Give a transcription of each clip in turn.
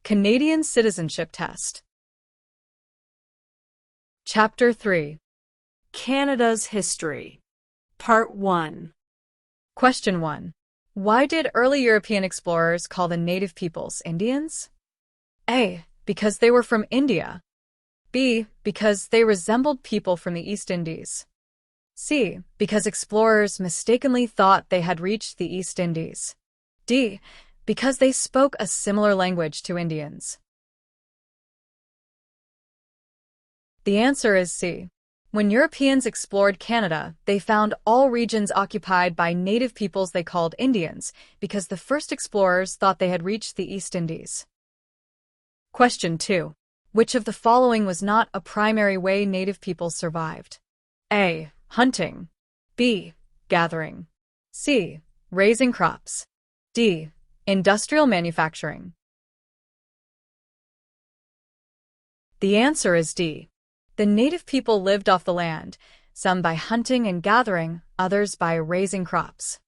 Canadian Citizenship Test. Chapter 3. Canada's History. Part 1. Question 1. Why did early European explorers call the native peoples Indians? A. Because they were from India. B. Because they resembled people from the East Indies. C. Because explorers mistakenly thought they had reached the East Indies. D. Because they spoke a similar language to Indians. The answer is C. When Europeans explored Canada, they found all regions occupied by native peoples they called Indians, because the first explorers thought they had reached the East Indies. Question 2. Which of the following was not a primary way native peoples survived? A. Hunting. B. Gathering. C. Raising crops. D. Industrial manufacturing. The answer is D. The native people lived off the land, some by hunting and gathering, others by raising crops.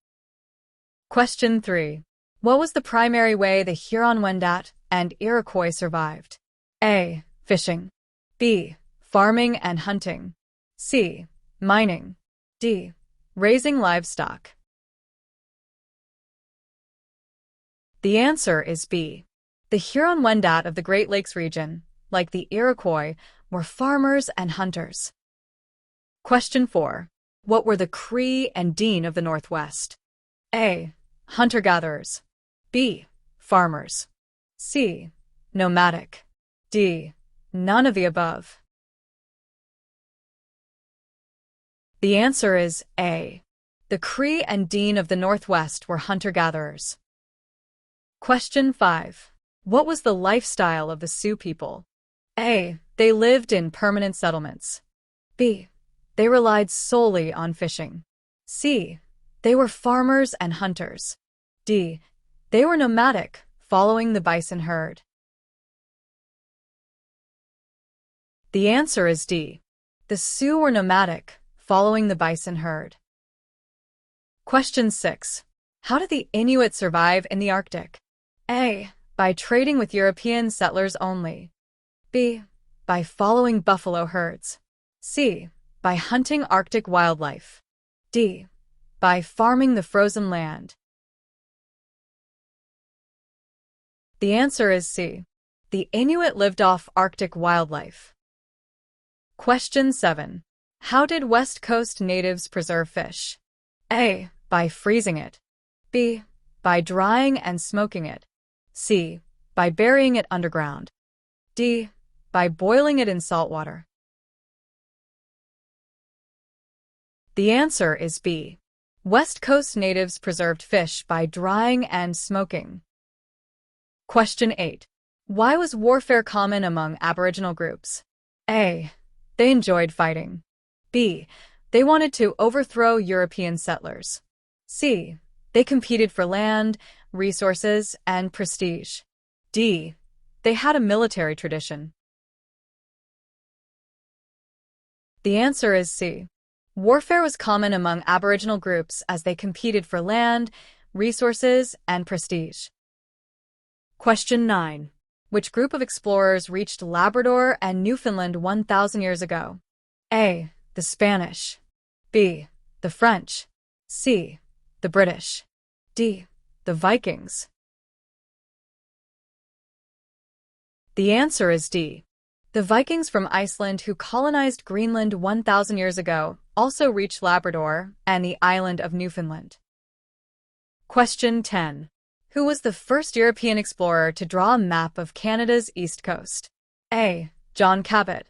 Question 3. What was the primary way the Huron-Wendat and Iroquois survived? A. Fishing. B. Farming and hunting. C. Mining. D. Raising livestock. The answer is B. The Huron-Wendat of the Great Lakes region, like the Iroquois, were farmers and hunters. Question 4. What were the Cree and Dean of the Northwest? A. Hunter-gatherers. B. Farmers. C. Nomadic. D. None of the above. The answer is A. The Cree and Dean of the Northwest were hunter-gatherers. Question 5. What was the lifestyle of the Sioux people? A. They lived in permanent settlements. B. They relied solely on fishing. C. They were farmers and hunters. D. They were nomadic, following the bison herd. The answer is D. The Sioux were nomadic, following the bison herd. Question 6. How did the Inuit survive in the Arctic? A. By trading with European settlers only. B. By following buffalo herds. C. By hunting Arctic wildlife. D. By farming the frozen land. The answer is C. The Inuit lived off Arctic wildlife. Question 7. How did West Coast natives preserve fish? A. By freezing it. B. By drying and smoking it. C. By burying it underground. D. By boiling it in salt water. The answer is B. West Coast natives preserved fish by drying and smoking. Question 8. Why was warfare common among Aboriginal groups? A. They enjoyed fighting. B. They wanted to overthrow European settlers. C. They competed for land, resources, and prestige. D. They had a military tradition. The answer is C. Warfare was common among Aboriginal groups as they competed for land, resources, and prestige. Question 9. Which group of explorers reached Labrador and Newfoundland 1,000 years ago? A. The Spanish. B. The French. C. The British. D. The Vikings. The answer is D. The Vikings from Iceland who colonized Greenland 1,000 years ago also reached Labrador and the island of Newfoundland. Question 10. Who was the first European explorer to draw a map of Canada's east coast? A. John Cabot.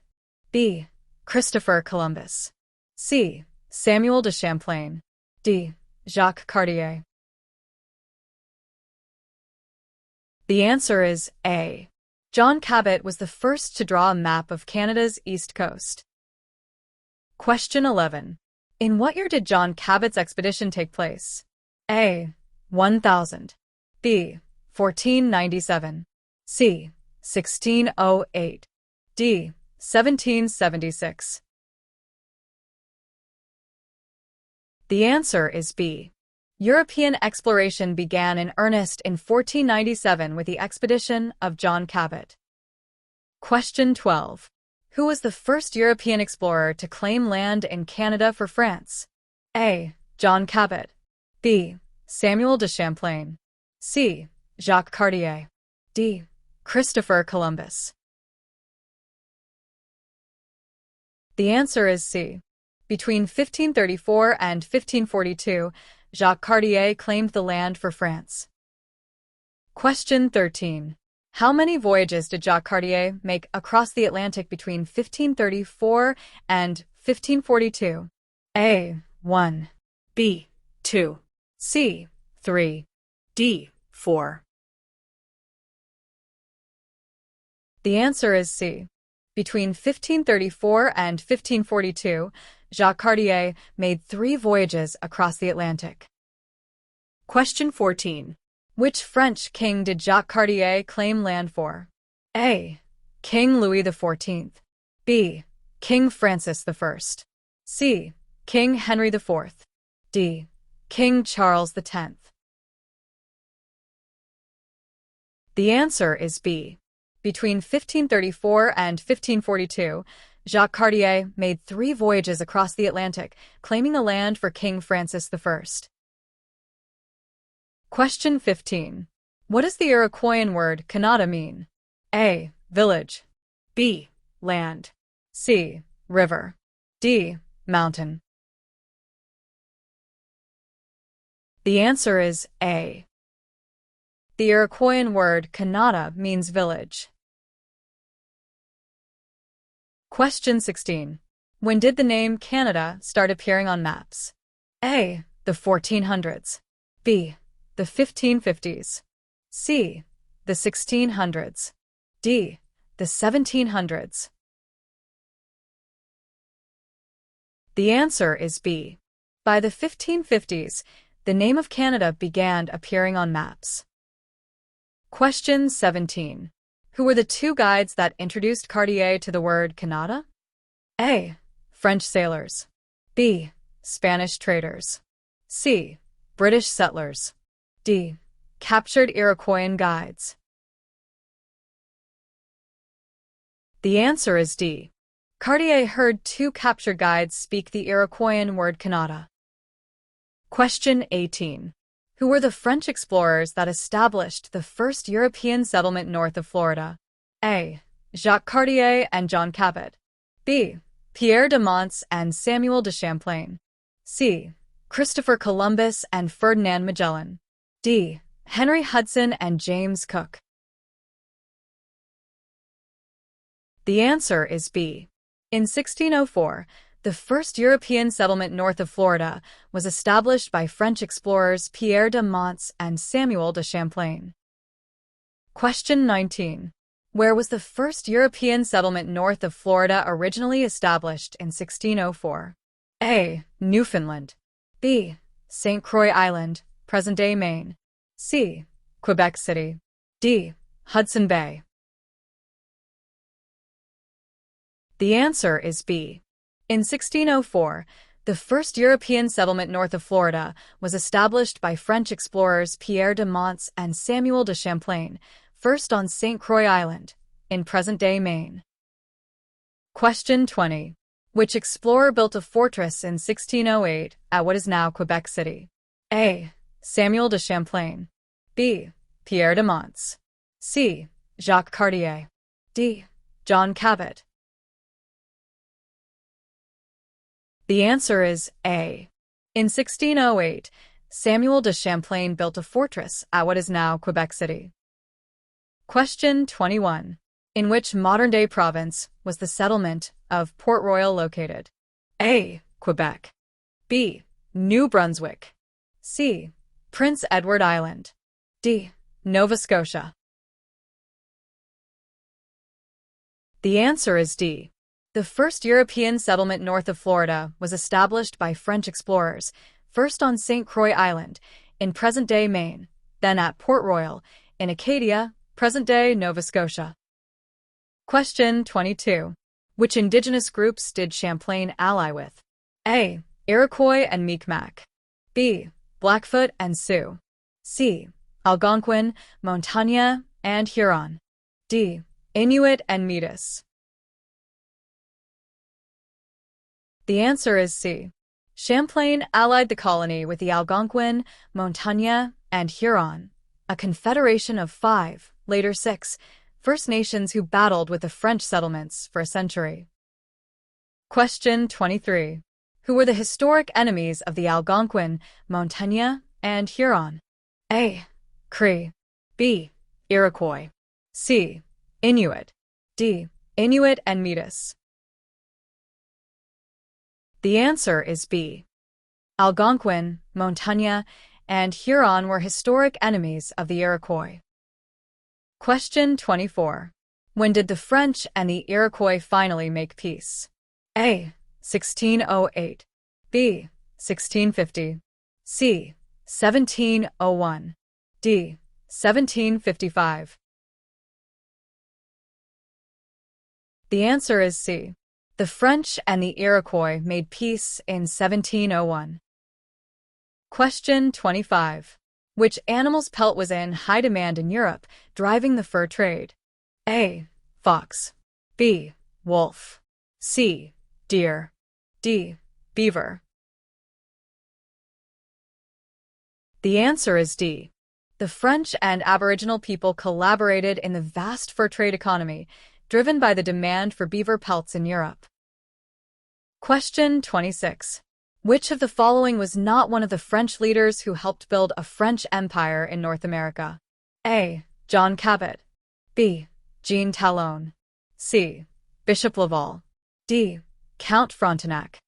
B. Christopher Columbus. C. Samuel de Champlain. D. Jacques Cartier. The answer is A. John Cabot was the first to draw a map of Canada's east coast. Question 11. In what year did John Cabot's expedition take place? A. 1000. B. 1497. C. 1608. D. 1776. The answer is B. European exploration began in earnest in 1497 with the expedition of John Cabot. Question 12. Who was the first European explorer to claim land in Canada for France? A. John Cabot. B. Samuel de Champlain. C. Jacques Cartier. D. Christopher Columbus. The answer is C. Between 1534 and 1542, Jacques Cartier claimed the land for France. Question 13. How many voyages did Jacques Cartier make across the Atlantic between 1534 and 1542? A. 1. B. 2. C. 3. D. 4. The answer is C. Between 1534 and 1542, Jacques Cartier made 3 voyages across the Atlantic. Question 14. Which French king did Jacques Cartier claim land for? A. King Louis XIV. B. King Francis I. C. King Henry IV. D. King Charles X. The answer is B. Between 1534 and 1542, Jacques Cartier made 3 voyages across the Atlantic, claiming the land for King Francis I. Question 15. What does the Iroquoian word Canada mean? A. Village. B. Land. C. River. D. Mountain. The answer is A. The Iroquoian word Canada means village. Question 16. When did the name Canada start appearing on maps? A. The 1400s. B. The 1550s. C. The 1600s. D. The 1700s. The answer is B. By the 1550s, the name of Canada began appearing on maps. Question 17. Who were the 2 guides that introduced Cartier to the word Canada? A. French sailors. B. Spanish traders. C. British settlers. D. Captured Iroquoian guides. The answer is D. Cartier heard 2 captured guides speak the Iroquoian word Canada. Question 18. Who were the French explorers that established the first European settlement north of Florida? A. Jacques Cartier and John Cabot. B. Pierre de Monts and Samuel de Champlain. C. Christopher Columbus and Ferdinand Magellan. D. Henry Hudson and James Cook. The answer is B. In 1604, the first European settlement north of Florida was established by French explorers Pierre de Monts and Samuel de Champlain. Question 19. Where was the first European settlement north of Florida originally established in 1604? A. Newfoundland. B. St. Croix Island, present-day Maine. C. Quebec City. D. Hudson Bay. The answer is B. In 1604, the first European settlement north of Florida was established by French explorers Pierre de Monts and Samuel de Champlain, first on St. Croix Island, in present-day Maine. Question 20. Which explorer built a fortress in 1608 at what is now Quebec City? A. Samuel de Champlain. B. Pierre de Monts. C. Jacques Cartier. D. John Cabot. The answer is A. In 1608, Samuel de Champlain built a fortress at what is now Quebec City. Question 21. In which modern-day province was the settlement of Port Royal located? A. Quebec. B. New Brunswick. C. Prince Edward Island. D. Nova Scotia. The answer is D. The first European settlement north of Florida was established by French explorers, first on St. Croix Island, in present-day Maine, then at Port Royal, in Acadia, present-day Nova Scotia. Question 22. Which indigenous groups did Champlain ally with? A. Iroquois and Mi'kmaq. B. Blackfoot and Sioux. C. Algonquin, Montagnais, and Huron. D. Inuit and Métis. The answer is C. Champlain allied the colony with the Algonquin, Montagnais, and Huron, a confederation of 5, later 6, First Nations who battled with the French settlements for a century. Question 23. Who were the historic enemies of the Algonquin, Montagnais, and Huron? A. Cree. B. Iroquois. C. Inuit. D. Inuit and Métis. The answer is B. Algonquin, Montagnais, and Huron were historic enemies of the Iroquois. Question 24. When did the French and the Iroquois finally make peace? A. 1608. B. 1650. C. 1701. D. 1755. The answer is C. The French and the Iroquois made peace in 1701. Question 25. Which animal's pelt was in high demand in Europe, driving the fur trade? A. Fox. B. Wolf. C. Deer. D. Beaver. The answer is D. The French and Aboriginal people collaborated in the vast fur trade economy, driven by the demand for beaver pelts in Europe. Question 26. Which of the following was not one of the French leaders who helped build a French empire in North America? A. John Cabot. B. Jean Talon. C. Bishop Laval. D. Count Frontenac.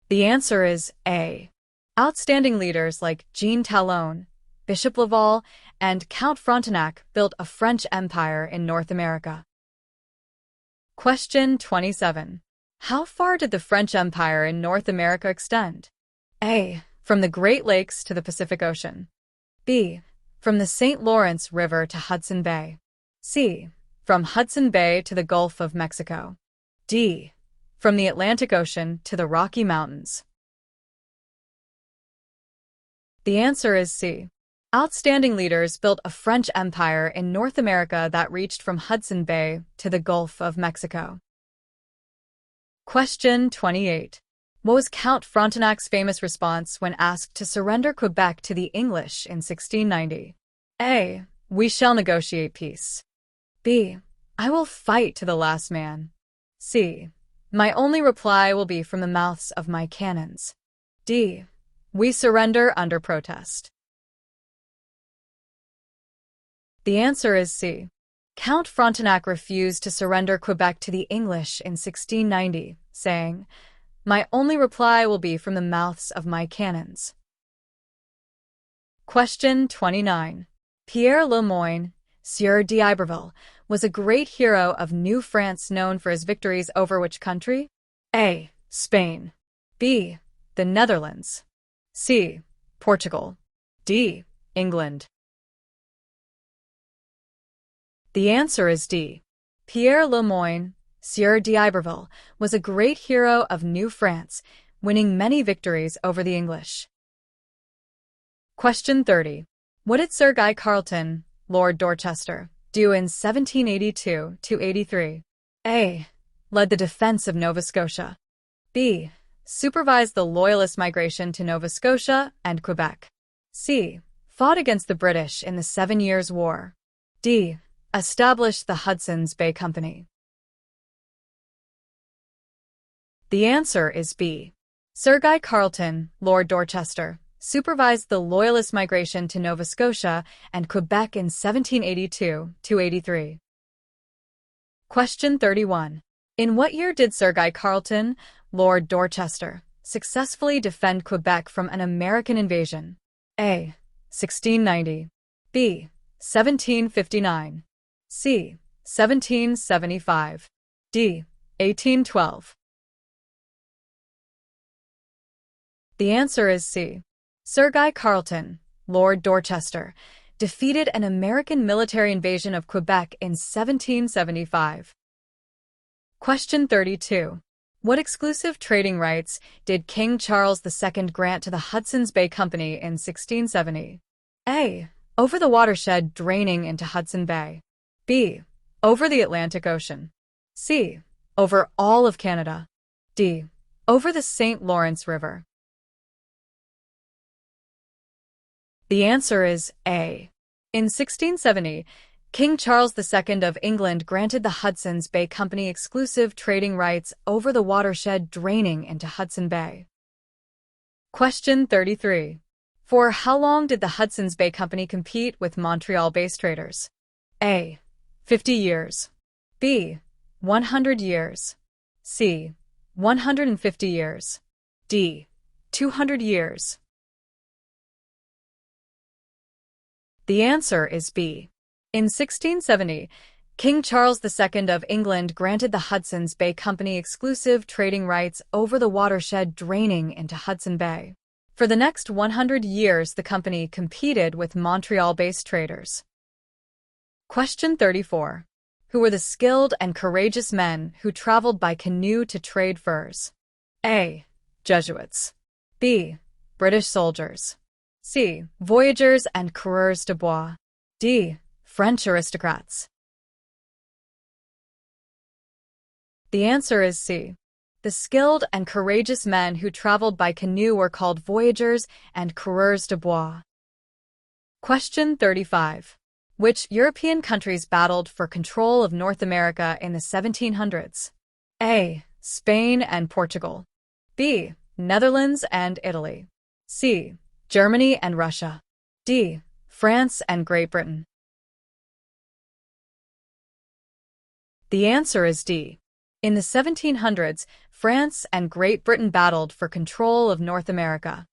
The answer is A. Outstanding leaders like Jean Talon, Bishop Laval, and Count Frontenac built a French empire in North America. Question 27. How far did the French Empire in North America extend? A. From the Great Lakes to the Pacific Ocean. B. From the St. Lawrence River to Hudson Bay. C. From Hudson Bay to the Gulf of Mexico. D. From the Atlantic Ocean to the Rocky Mountains. The answer is C. Outstanding leaders built a French empire in North America that reached from Hudson Bay to the Gulf of Mexico. Question 28. What was Count Frontenac's famous response when asked to surrender Quebec to the English in 1690? A. We shall negotiate peace. B. I will fight to the last man. C. My only reply will be from the mouths of my cannons. D. We surrender under protest. The answer is C. Count Frontenac refused to surrender Quebec to the English in 1690, saying, My only reply will be from the mouths of my cannons. Question 29. Pierre Le Moyne, Sieur d'Iberville, was a great hero of New France known for his victories over which country? A. Spain. B. The Netherlands. C. Portugal. D. England. The answer is D. Pierre Le Moyne, Sieur d'Iberville, was a great hero of New France, winning many victories over the English. Question 30. What did Sir Guy Carleton, Lord Dorchester, do in 1782–83? A. Led the defense of Nova Scotia. B. Supervised the Loyalist migration to Nova Scotia and Quebec. C. Fought against the British in the 7 Years' War. D. Established the Hudson's Bay Company. The answer is B. Sir Guy Carleton, Lord Dorchester, supervised the Loyalist migration to Nova Scotia and Quebec in 1782–83. Question 31. In what year did Sir Guy Carleton, Lord Dorchester, successfully defend Quebec from an American invasion? A. 1690. B. 1759. C. 1775. D. 1812. The answer is C. Sir Guy Carleton, Lord Dorchester, defeated an American military invasion of Quebec in 1775. Question 32. What exclusive trading rights did King Charles II grant to the Hudson's Bay Company in 1670? A. Over the watershed draining into Hudson Bay. B. Over the Atlantic Ocean. C. Over all of Canada. D. Over the St. Lawrence River. The answer is A. In 1670, King Charles II of England granted the Hudson's Bay Company exclusive trading rights over the watershed draining into Hudson Bay. Question 33. For how long did the Hudson's Bay Company compete with Montreal-based traders? A. 50 years. B. 100 years. C. 150 years. D. 200 years. The answer is B. In 1670, King Charles II of England granted the Hudson's Bay Company exclusive trading rights over the watershed draining into Hudson Bay. For the next 100 years, the company competed with Montreal-based traders. Question 34. Who were the skilled and courageous men who traveled by canoe to trade furs? A. Jesuits. B. British soldiers. C. Voyageurs and coureurs de bois. D. French aristocrats. The answer is C. The skilled and courageous men who traveled by canoe were called voyageurs and coureurs de bois. Question 35. Which European countries battled for control of North America in the 1700s? A. Spain and Portugal. B. Netherlands and Italy. C. Germany and Russia. D. France and Great Britain. The answer is D. In the 1700s, France and Great Britain battled for control of North America.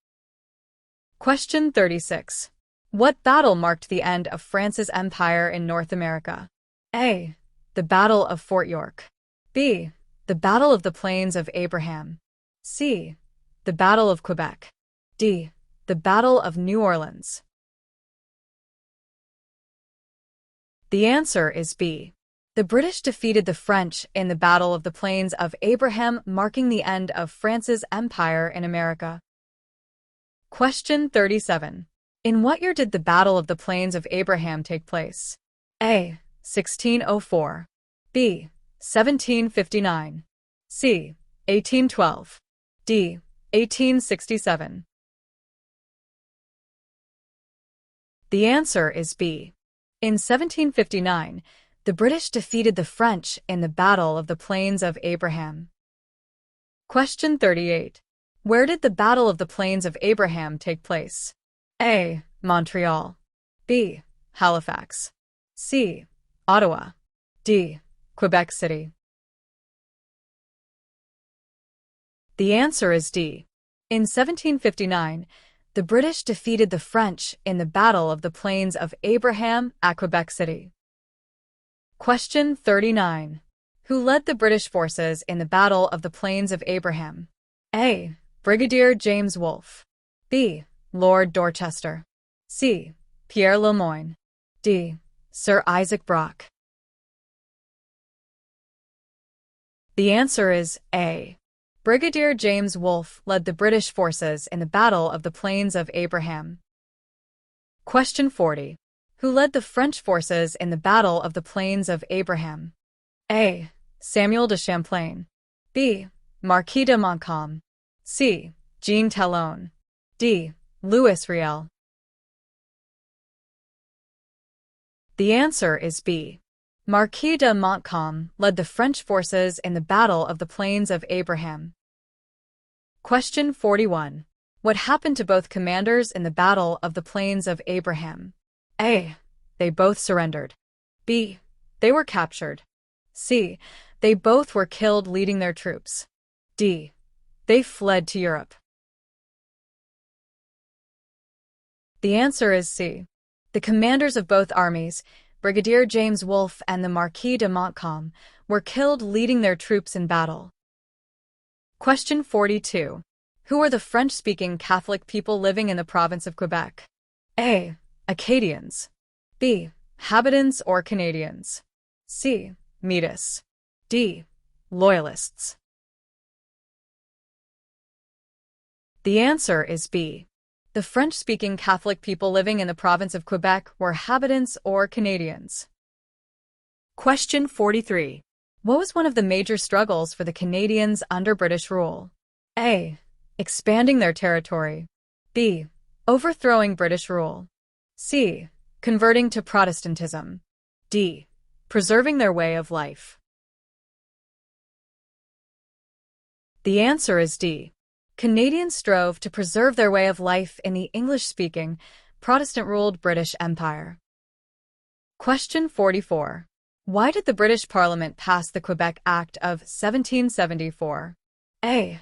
Question 36. What battle marked the end of France's empire in North America? A. The Battle of Fort York. B. The Battle of the Plains of Abraham. C. The Battle of Quebec. D. The Battle of New Orleans. The answer is B. The British defeated the French in the Battle of the Plains of Abraham, marking the end of France's empire in America. Question 37. In what year did the Battle of the Plains of Abraham take place? A. 1604. B. 1759. C. 1812. D. 1867. The answer is B. In 1759, the British defeated the French in the Battle of the Plains of Abraham. Question 38. Where did the Battle of the Plains of Abraham take place? A. Montreal. B. Halifax. C. Ottawa. D. Quebec City. The answer is D. In 1759, the British defeated the French in the Battle of the Plains of Abraham at Quebec City. Question 39. Who led the British forces in the Battle of the Plains of Abraham? A. Brigadier James Wolfe. B. Lord Dorchester. C. Pierre Le Moyne. D. Sir Isaac Brock. The answer is A. Brigadier James Wolfe led the British forces in the Battle of the Plains of Abraham. Question 40. Who led the French forces in the Battle of the Plains of Abraham? A. Samuel de Champlain. B. Marquis de Montcalm. C. Jean Talon. D. Louis Riel. The answer is B. Marquis de Montcalm led the French forces in the Battle of the Plains of Abraham. Question 41. What happened to both commanders in the Battle of the Plains of Abraham? A. They both surrendered. B. They were captured. C. They both were killed leading their troops. D. They fled to Europe. The answer is C. The commanders of both armies, Brigadier James Wolfe and the Marquis de Montcalm, were killed leading their troops in battle. Question 42. Who are the French-speaking Catholic people living in the province of Quebec? A. Acadians. B. Habitants or Canadians. C. Métis. D. Loyalists. The answer is B. The French-speaking Catholic people living in the province of Quebec were habitants or Canadians. Question 43. What was one of the major struggles for the Canadians under British rule? A. Expanding their territory. B. Overthrowing British rule. C. Converting to Protestantism. D. Preserving their way of life. The answer is D. Canadians strove to preserve their way of life in the English-speaking, Protestant-ruled British Empire. Question 44. Why did the British Parliament pass the Quebec Act of 1774? A.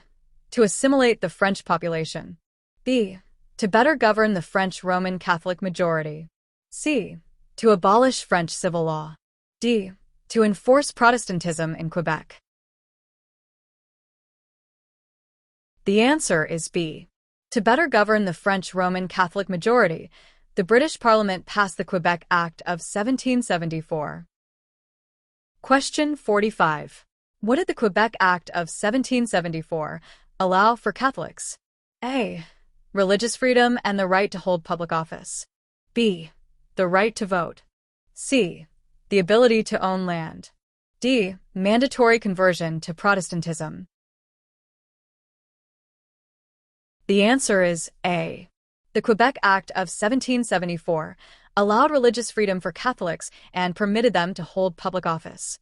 To assimilate the French population. B. To better govern the French Roman Catholic majority. C. To abolish French civil law. D. To enforce Protestantism in Quebec. The answer is B. To better govern the French Roman Catholic majority, the British Parliament passed the Quebec Act of 1774. Question 45. What did the Quebec Act of 1774 allow for Catholics? A. Religious freedom and the right to hold public office. B. The right to vote. C. The ability to own land. D. Mandatory conversion to Protestantism. The answer is A. The Quebec Act of 1774 allowed religious freedom for Catholics and permitted them to hold public office.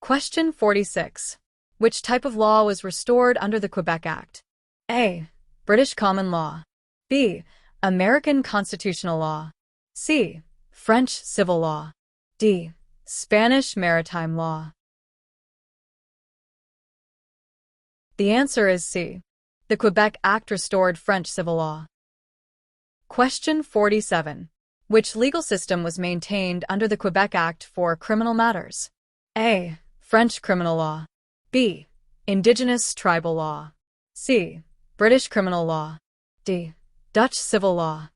Question 46. Which type of law was restored under the Quebec Act? A. British common law. B. American constitutional law. C. French civil law. D. Spanish maritime law. The answer is C. The Quebec Act restored French civil law. Question 47. Which legal system was maintained under the Quebec Act for criminal matters? A. French criminal law. B. Indigenous tribal law. C. British criminal law. D. Dutch civil law.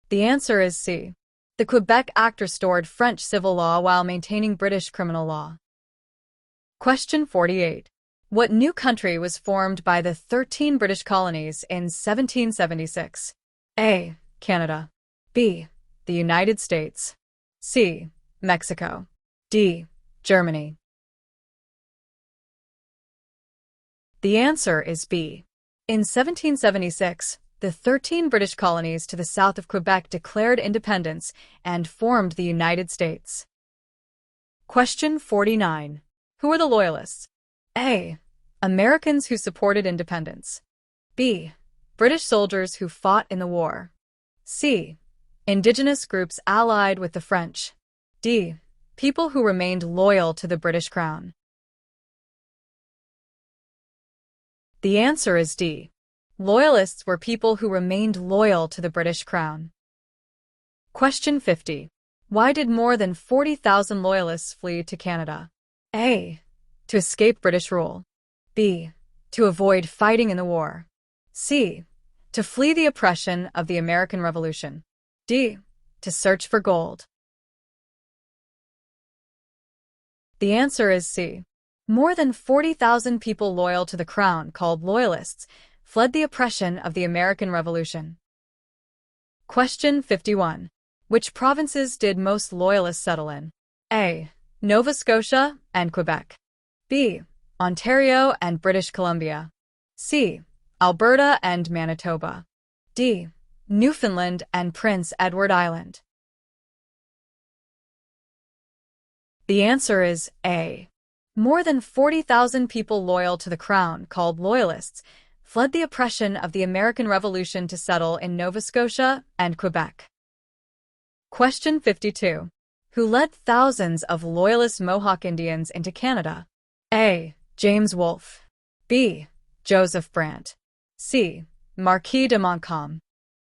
The answer is C. The Quebec Act restored French civil law while maintaining British criminal law. Question 48. What new country was formed by the 13 British colonies in 1776? A. Canada. B. The United States. C. Mexico. D. Germany. The answer is B. In 1776, the 13 British colonies to the south of Quebec declared independence and formed the United States. Question 49. Who were the Loyalists? A. Americans who supported independence. B. British soldiers who fought in the war. C. Indigenous groups allied with the French. D. People who remained loyal to the British Crown. The answer is D. Loyalists were people who remained loyal to the British Crown. Question 50. Why did more than 40,000 Loyalists flee to Canada? A. To escape British rule. B. To avoid fighting in the war. C. To flee the oppression of the American Revolution. D. To search for gold. The answer is C. More than 40,000 people loyal to the Crown, called Loyalists, fled the oppression of the American Revolution. Question 51. Which provinces did most Loyalists settle in? A. Nova Scotia and Quebec. B. Ontario and British Columbia. C. Alberta and Manitoba. D. Newfoundland and Prince Edward Island. The answer is A. More than 40,000 people loyal to the Crown, called Loyalists, fled the oppression of the American Revolution to settle in Nova Scotia and Quebec. Question 52. Who led thousands of Loyalist Mohawk Indians into Canada? A. James Wolfe. B. Joseph Brant. C. Marquis de Montcalm.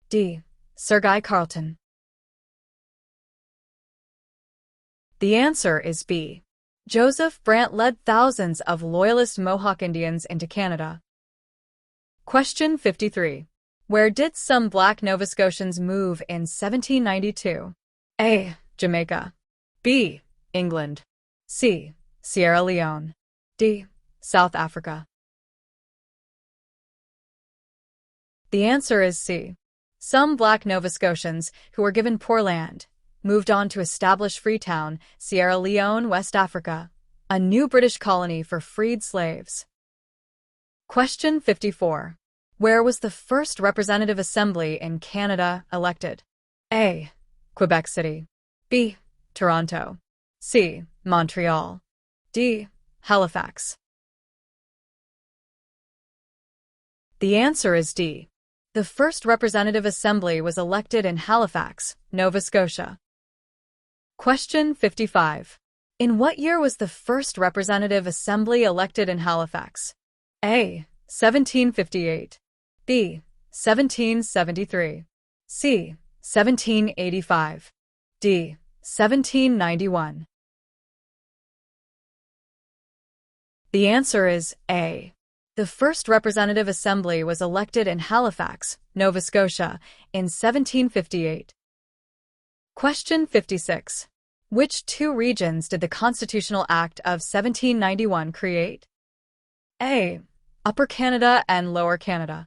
D. Sir Guy Carleton. The answer is B. Joseph Brant led thousands of Loyalist Mohawk Indians into Canada. Question 53. Where did some Black Nova Scotians move in 1792? A. Jamaica. B. England. C. Sierra Leone. D. South Africa. The answer is C. Some black Nova Scotians who were given poor land moved on to establish Freetown, Sierra Leone, West Africa, a new British colony for freed slaves. Question 54. Where was the first representative assembly in Canada elected? A. Quebec City. B. Toronto. C. Montreal. D. Halifax. The answer is D. The first representative assembly was elected in Halifax, Nova Scotia. Question 55. In what year was the first representative assembly elected in Halifax? A. 1758. B. 1773. C. 1785. D. 1791. The answer is A. The first representative assembly was elected in Halifax, Nova Scotia, in 1758. Question 56. Which two regions did the Constitutional Act of 1791 create? A. Upper Canada and Lower Canada.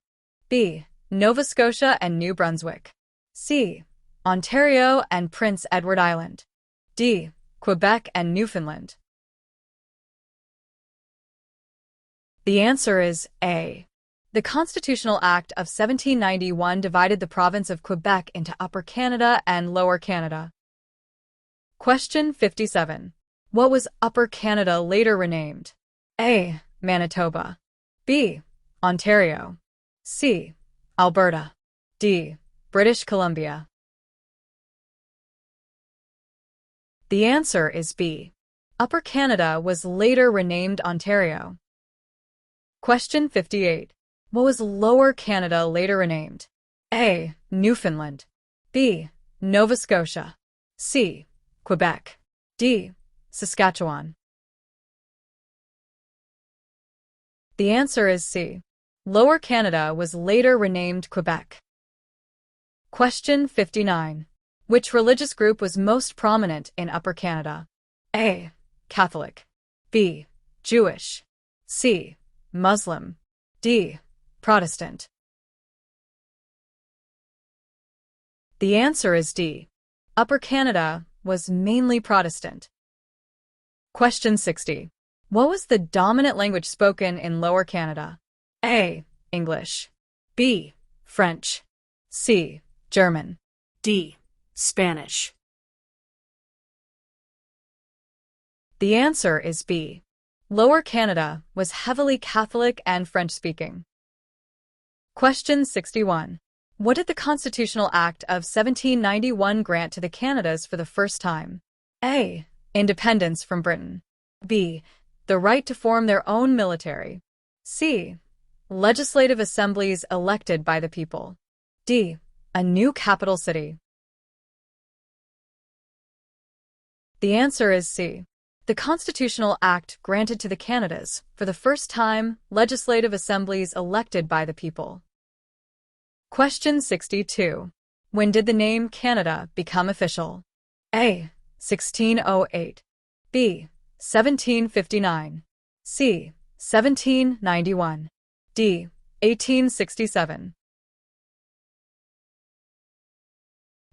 B. Nova Scotia and New Brunswick. C. Ontario and Prince Edward Island. D. Quebec and Newfoundland. The answer is A. The Constitutional Act of 1791 divided the province of Quebec into Upper Canada and Lower Canada. Question 57. What was Upper Canada later renamed? A. Manitoba. B. Ontario. C. Alberta. D. British Columbia. The answer is B. Upper Canada was later renamed Ontario. Question 58. What was Lower Canada later renamed? A. Newfoundland. B. Nova Scotia. C. Quebec. D. Saskatchewan. The answer is C. Lower Canada was later renamed Quebec. Question 59. Which religious group was most prominent in Upper Canada? A. Catholic. B. Jewish. C. Muslim. D. Protestant. The answer is D. Upper Canada was mainly Protestant. Question 60. What was the dominant language spoken in Lower Canada? A. English. B. French. C. German. D. Spanish. The answer is B. Lower Canada was heavily Catholic and French-speaking. Question 61. What did the Constitutional Act of 1791 grant to the Canadas for the first time? A. Independence from Britain. B. The right to form their own military. C. Legislative assemblies elected by the people. D. A new capital city. The answer is C. The Constitutional Act granted to the Canadas, for the first time, legislative assemblies elected by the people. Question 62. When did the name Canada become official? A. 1608. B. 1759. C. 1791. D. 1867.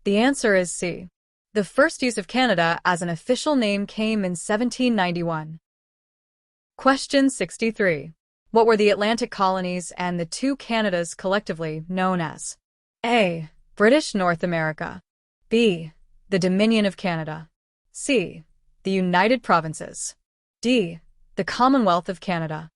The answer is C. The first use of Canada as an official name came in 1791. Question 63. What were the Atlantic colonies and the two Canadas collectively known as? A. British North America. B. The Dominion of Canada. C. The United Provinces. D. The Commonwealth of Canada.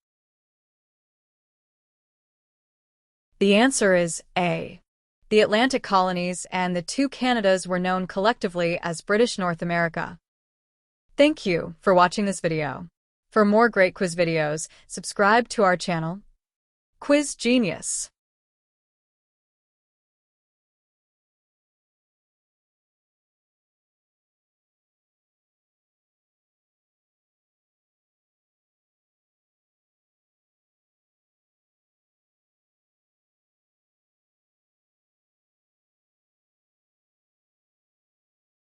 The answer is A. The Atlantic colonies and the two Canadas were known collectively as British North America. Thank you for watching this video. For more great quiz videos, subscribe to our channel. Quiz Genius.